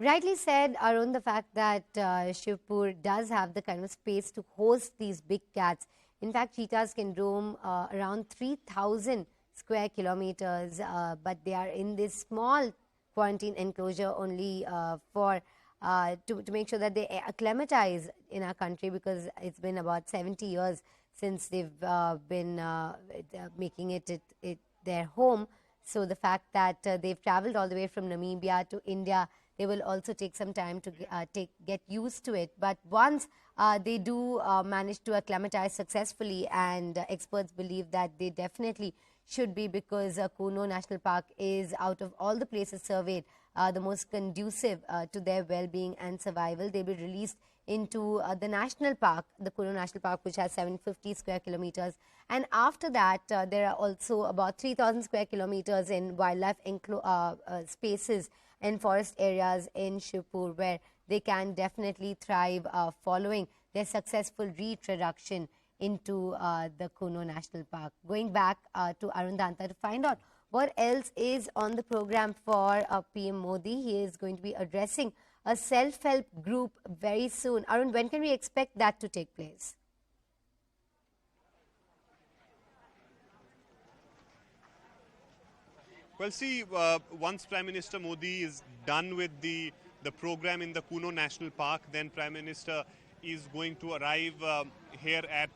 Rightly said, Arun, the fact that Shivpur does have the kind of space to host these big cats. In fact, cheetahs can roam around 3,000 square kilometers, but they are in this small quarantine enclosure only to make sure that they acclimatize in our country, because it's been about 70 years since they've been making it their home. So the fact that they've traveled all the way from Namibia to India, they will also take some time to get used to it. But once they do manage to acclimatize successfully, and experts believe that they definitely should be, because Kuno National Park is, out of all the places surveyed, the most conducive to their well-being and survival. They'll be released into the national park, the Kuno National Park, which has 750 square kilometers. And after that, there are also about 3,000 square kilometers in wildlife spaces and forest areas in Shivpur, where they can definitely thrive following their successful reintroduction into the Kuno National Park. Going back to Arun Dhanta to find out what else is on the program for PM Modi. He is going to be addressing a self-help group very soon. Arun, when can we expect that to take place? Well, see, once Prime Minister Modi is done with the program in the Kuno National Park, then Prime Minister is going to arrive here at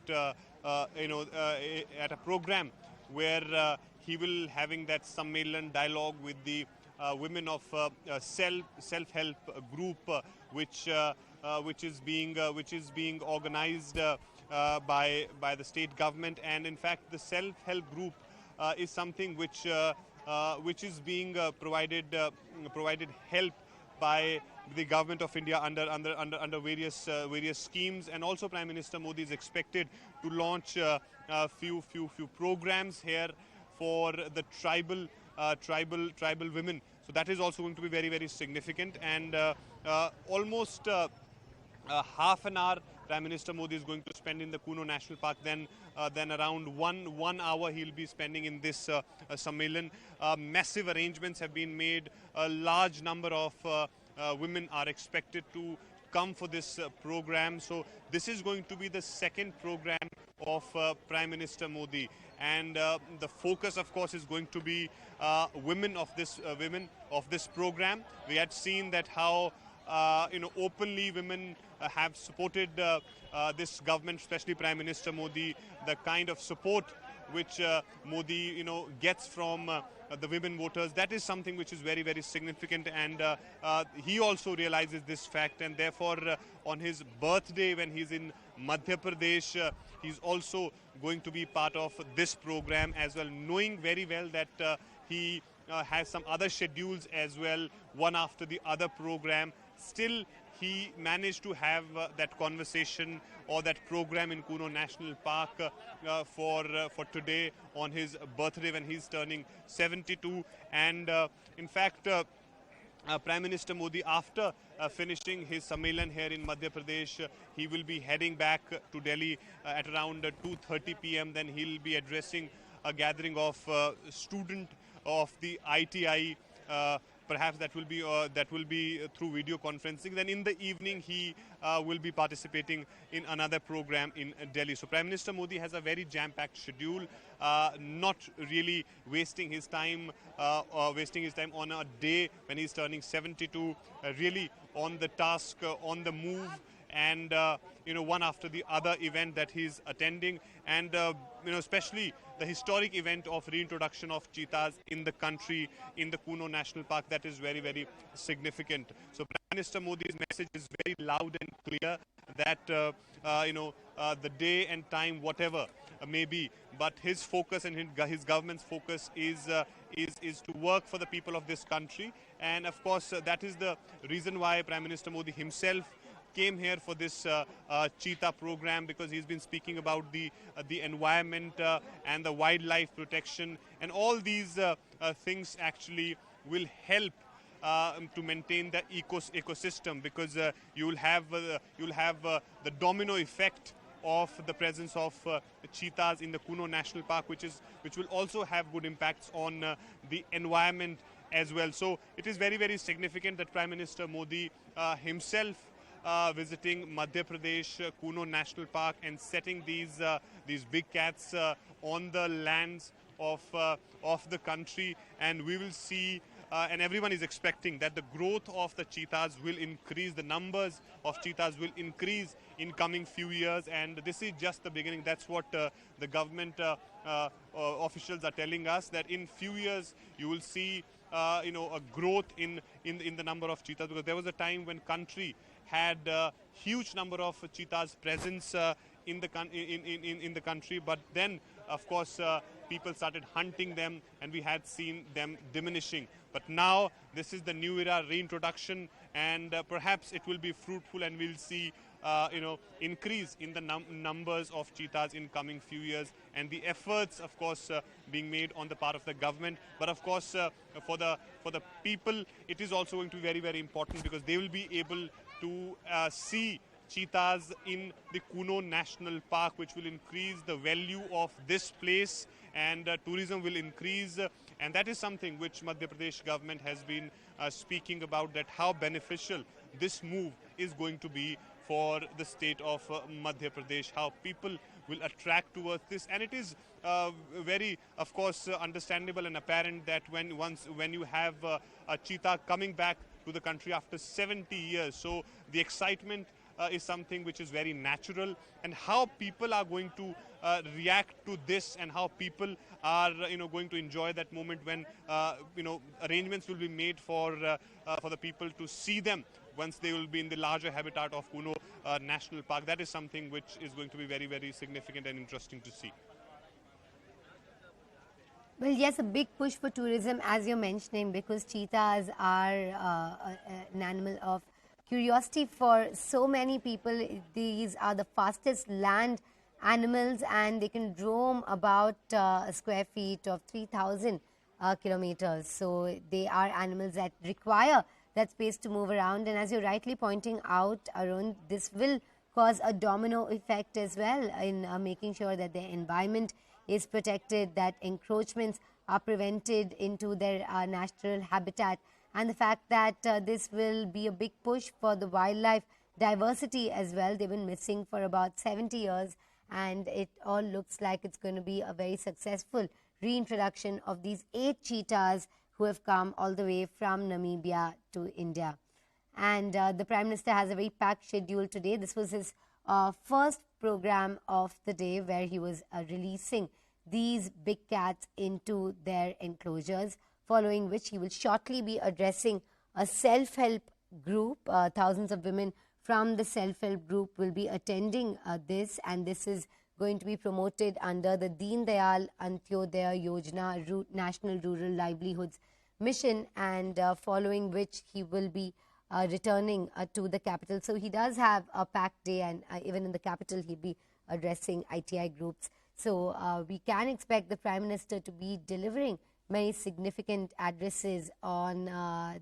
at a program where he will having that Sammelan dialogue with the women of self-help group, which is being organized by the state government. And in fact, the self-help group is something which is being provided help by the government of India under various schemes. And also Prime Minister Modi is expected to launch a few programs here for the tribal women. So that is also going to be very significant. And almost half an hour Prime Minister Modi is going to spend in the Kuno National Park. Then around one hour he'll be spending in this Sammelan. Massive arrangements have been made. A large number of women are expected to come for this program. So this is going to be the second program of Prime Minister Modi, and the focus, of course, is going to be women of this program. We had seen that how openly women have supported this government, especially Prime Minister Modi. The kind of support which Modi gets from the women voters, that is something which is very significant. And he also realizes this fact, and therefore on his birthday, when he's in Madhya Pradesh, he's also going to be part of this program as well, knowing very well that he has some other schedules as well, one after the other program. Still, he managed to have that conversation or that program in Kuno National Park for today on his birthday, when he's turning 72. And in fact, Prime Minister Modi, after finishing his Sammelan here in Madhya Pradesh, he will be heading back to Delhi at around 2:30 p.m. Then he'll be addressing a gathering of students of the ITI. Perhaps that will be through video conferencing. Then in the evening he will be participating in another program in Delhi. So Prime Minister Modi has a very jam-packed schedule, not really wasting his time on a day when he's turning 72. Really on the task, on the move, and one after the other event that he's attending. And especially the historic event of reintroduction of cheetahs in the country, in the Kuno National Park, that is very significant. So Prime Minister Modi's message is very loud and clear that the day and time, whatever may be, but his focus and his government's focus is to work for the people of this country. And of course, that is the reason why Prime Minister Modi himself came here for this Cheetah program, because he's been speaking about the environment and the wildlife protection, and all these things actually will help to maintain the ecosystem, because you'll have the domino effect of the presence of cheetahs in the Kuno National Park, which will also have good impacts on the environment as well. So it is very, very significant that Prime Minister Modi himself visiting Madhya Pradesh, Kuno National Park, and setting these big cats on the lands of the country. And we will see, and everyone is expecting that the growth of the cheetahs will increase, the numbers of cheetahs will increase in coming few years, and this is just the beginning. That's what the government officials are telling us, that in few years you will see a growth in the number of cheetahs, because there was a time when country had a huge number of cheetahs presence in the country, but then of course people started hunting them and we had seen them diminishing. But now this is the new era, reintroduction, and perhaps it will be fruitful, and we'll see increase in the numbers of cheetahs in coming few years, and the efforts of course being made on the part of the government. But of course for the people it is also going to be very, very important, because they will be able to see cheetahs in the Kuno National Park, which will increase the value of this place, and tourism will increase, and that is something which Madhya Pradesh government has been speaking about, that how beneficial this move is going to be for the state of Madhya Pradesh, how people will attract towards this. And it is very, of course, understandable and apparent that when you have a cheetah coming back to the country after 70 years, so the excitement is something which is very natural, and how people are going to react to this, and how people are going to enjoy that moment when arrangements will be made for the people to see them once they will be in the larger habitat of Kuno National Park. That is something which is going to be very, very significant and interesting to see. Well, yes, a big push for tourism, as you're mentioning, because cheetahs are an animal of curiosity for so many people. These are the fastest land animals, and they can roam about a square feet of 3,000 kilometers. So they are animals that require that space to move around. And as you're rightly pointing out, Arun, this will cause a domino effect as well in making sure that their environment is protected, that encroachments are prevented into their natural habitat, and the fact that this will be a big push for the wildlife diversity as well. They've been missing for about 70 years, and it all looks like it's going to be a very successful reintroduction of these 8 cheetahs who have come all the way from Namibia to India. And the Prime Minister has a very packed schedule today. This was his first program of the day, where he was releasing these big cats into their enclosures, following which he will shortly be addressing a self-help group. Thousands of women from the self-help group will be attending this, and this is going to be promoted under the Deen Dayal Antyodaya Yojana National Rural Livelihoods Mission, and following which he will be returning to the capital. So he does have a packed day, and even in the capital he'll be addressing ITI groups. So we can expect the Prime Minister to be delivering many significant addresses on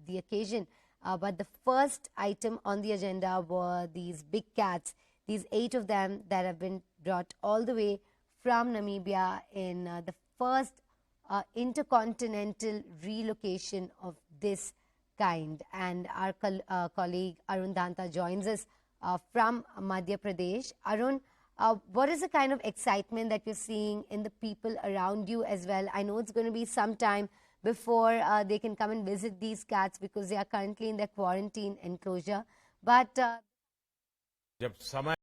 the occasion. But the first item on the agenda were these big cats, these 8 of them that have been brought all the way from Namibia in the first intercontinental relocation of this kind. And our colleague Arun Dhanta joins us from Madhya Pradesh. Arun, what is the kind of excitement that you're seeing in the people around you as well? I know it's going to be some time before they can come and visit these cats, because they are currently in their quarantine enclosure. But